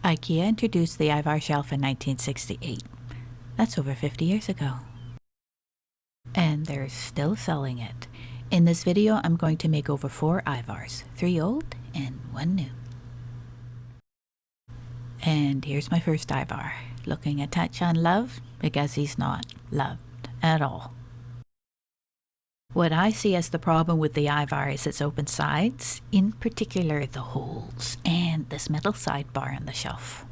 IKEA introduced the Ivar shelf in 1968. That's over 50 years ago. And they're still selling it. In this video, I'm going to make over 4 Ivars, 3 old and 1 new. And here's my first Ivar, looking a touch unloved because he's not loved at all. What I see as the problem with the Ivar is its open sides, in particular the holes, and this metal sidebar on the shelf.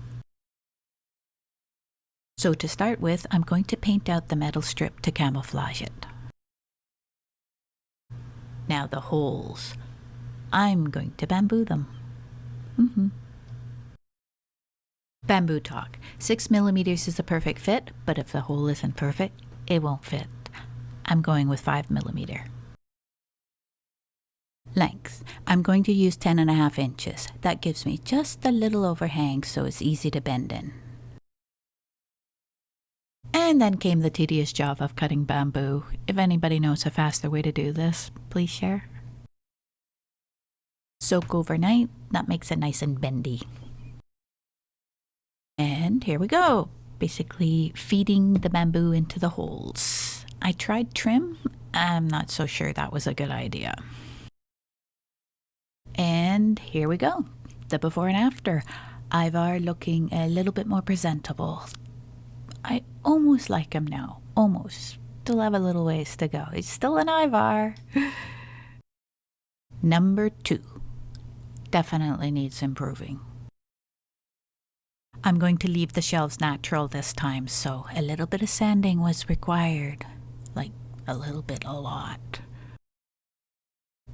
So to start with, I'm going to paint out the metal strip to camouflage it. Now the holes, I'm going to bamboo them. Bamboo talk. 6mm is a perfect fit, but if the hole isn't perfect, it won't fit. I'm going with 5mm. Length. I'm going to use 10.5 inches. That gives me just a little overhang so it's easy to bend in. And then came the tedious job of cutting bamboo. If anybody knows a faster way to do this, please share. Soak overnight. That makes it nice and bendy. And here we go. Basically feeding the bamboo into the holes. I tried trim. I'm not so sure that was a good idea. And here we go. The before and after. Ivar looking a little bit more presentable. I almost like him now. Almost. Still have a little ways to go. It's still an Ivar. Number 2. Definitely needs improving. I'm going to leave the shelves natural this time, so a little bit of sanding was required. Like a little bit, a lot.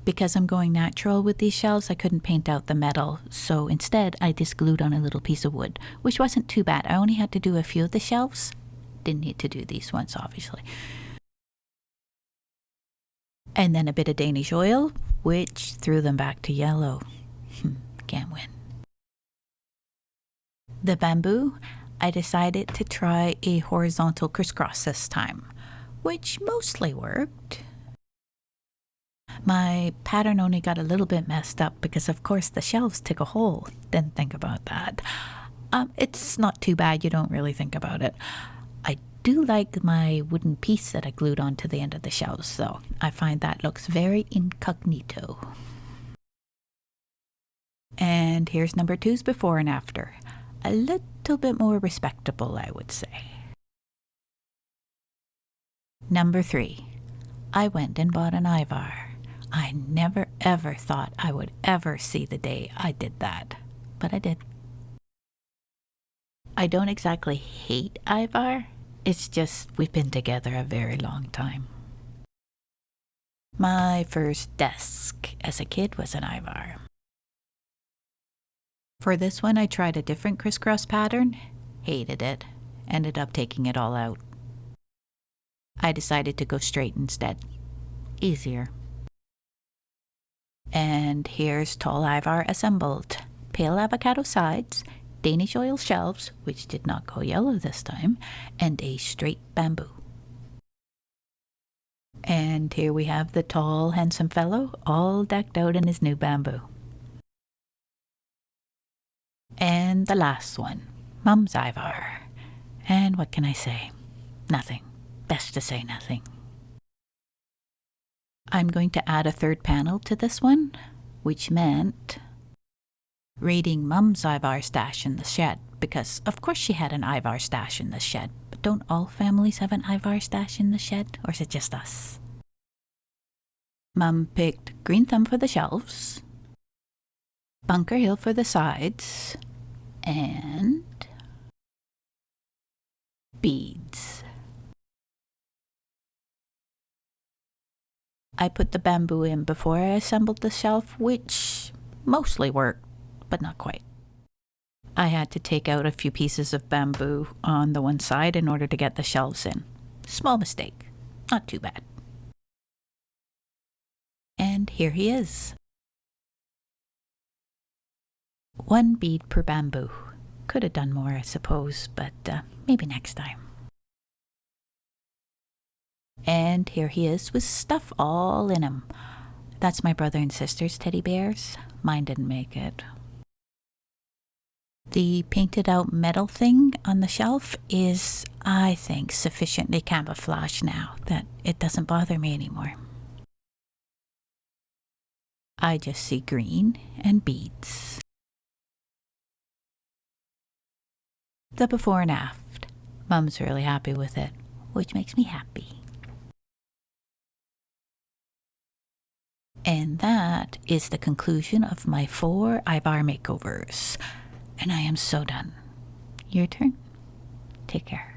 Because I'm going natural with these shelves, I couldn't paint out the metal, so instead I just glued on a little piece of wood, which wasn't too bad. I only had to do a few of the shelves. Didn't need to do these ones, obviously. And then a bit of Danish oil, which threw them back to yellow. Can't win. The bamboo, I decided to try a horizontal crisscross this time, which mostly worked. My pattern only got a little bit messed up because of course the shelves took a hole. Didn't think about that. It's not too bad, you don't really think about it. I do like my wooden piece that I glued onto the end of the shelves though. I find that looks very incognito. And here's number 2's before and after. A little bit more respectable, I would say. Number 3. I went and bought an Ivar. I never ever thought I would ever see the day I did that, but I did. I don't exactly hate Ivar, it's just we've been together a very long time. My first desk as a kid was an Ivar. For this one, I tried a different crisscross pattern, hated it, ended up taking it all out. I decided to go straight instead. Easier. And here's tall Ivar assembled. Pale avocado sides, Danish oil shelves, which did not go yellow this time, and a straight bamboo. And here we have the tall, handsome fellow, all decked out in his new bamboo. And the last one, Mum's Ivar. And what can I say? Nothing. Best to say nothing. I'm going to add a third panel to this one, which meant raiding Mum's Ivar stash in the shed, because of course she had an Ivar stash in the shed, but don't all families have an Ivar stash in the shed, or is it just us? Mum picked Green Thumb for the shelves, Bunker Hill for the sides, and beads. I put the bamboo in before I assembled the shelf, which mostly worked, but not quite. I had to take out a few pieces of bamboo on the one side in order to get the shelves in. Small mistake, not too bad. And here he is. 1 bead per bamboo. Could have done more, I suppose, but maybe next time. And here he is with stuff all in him. That's my brother and sister's teddy bears. Mine didn't make it. The painted out metal thing on the shelf is, I think, sufficiently camouflaged now that it doesn't bother me anymore. I just see green and beads. The before and aft. Mum's really happy with it, which makes me happy. And that is the conclusion of my 4 Ivar makeovers. And I am so done. Your turn. Take care.